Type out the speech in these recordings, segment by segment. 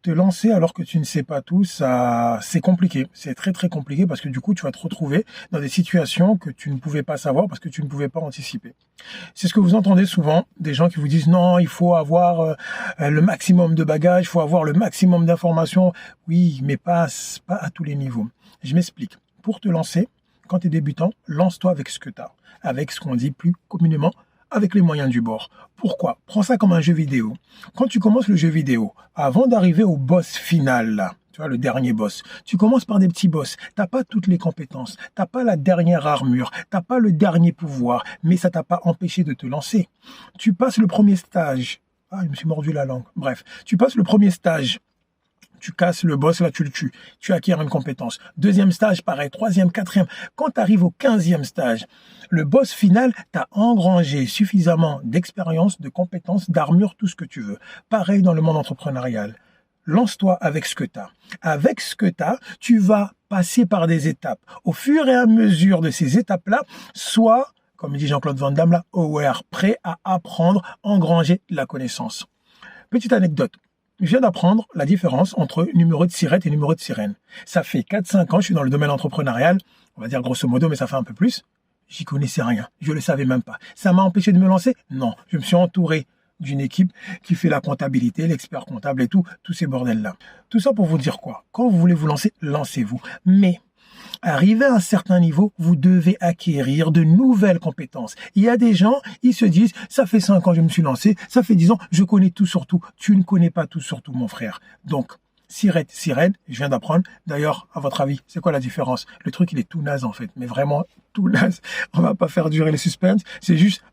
Te lancer alors que tu ne sais pas tout, ça, c'est compliqué. C'est très très compliqué parce que du coup, tu vas te retrouver dans des situations que tu ne pouvais pas savoir parce que tu ne pouvais pas anticiper. C'est ce que vous entendez souvent, des gens qui vous disent non, il faut avoir le maximum de bagages, il faut avoir le maximum d'informations. Oui, mais pas à tous les niveaux. Je m'explique. Pour te lancer, quand tu es débutant, lance-toi avec ce que tu as, avec ce qu'on dit plus communément, avec les moyens du bord. Pourquoi? Prends ça comme un jeu vidéo. Quand tu commences le jeu vidéo, avant d'arriver au boss final, là, tu vois, le dernier boss, tu commences par des petits boss. T'as pas toutes les compétences, t'as pas la dernière armure, t'as pas le dernier pouvoir, mais ça t'a pas empêché de te lancer. Tu passes le premier stage. Ah, je me suis mordu la langue. Bref, tu passes le premier stage. Tu casses le boss, là tu le tues. Tu acquiers une compétence. Deuxième stage, pareil. Troisième, quatrième. Quand tu arrives au 15e stage, le boss final, tu as engrangé suffisamment d'expérience, de compétences, d'armure, tout ce que tu veux. Pareil dans le monde entrepreneurial. Lance-toi avec ce que tu as. Avec ce que tu as, tu vas passer par des étapes. Au fur et à mesure de ces étapes-là, sois, comme dit Jean-Claude Van Damme, là, aware, prêt à apprendre, engranger de la connaissance. Petite anecdote. Je viens d'apprendre la différence entre numéro de sirette et numéro de sirène. Ça fait 4-5 ans, je suis dans le domaine entrepreneurial, on va dire grosso modo, mais ça fait un peu plus. J'y connaissais rien, je le savais même pas. Ça m'a empêché de me lancer? Non, je me suis entouré d'une équipe qui fait la comptabilité, l'expert comptable et tout, tous ces bordels-là. Tout ça pour vous dire quoi? Quand vous voulez vous lancer, lancez-vous. Mais arrivé à un certain niveau, vous devez acquérir de nouvelles compétences. Il y a des gens, ils se disent, ça fait 5 ans que je me suis lancé, ça fait 10 ans, je connais tout sur tout. Tu ne connais pas tout sur tout, mon frère. Donc, sirette, sirène, je viens d'apprendre. D'ailleurs, à votre avis, c'est quoi la différence? Le truc, il est tout naze en fait, mais vraiment tout naze. On va pas faire durer le suspense. C'est juste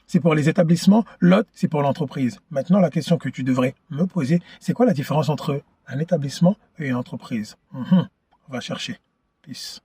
c'est pour les établissements, l'autre, c'est pour l'entreprise. Maintenant, la question que tu devrais me poser, c'est quoi la différence entre un établissement et une entreprise? On va chercher. Peace.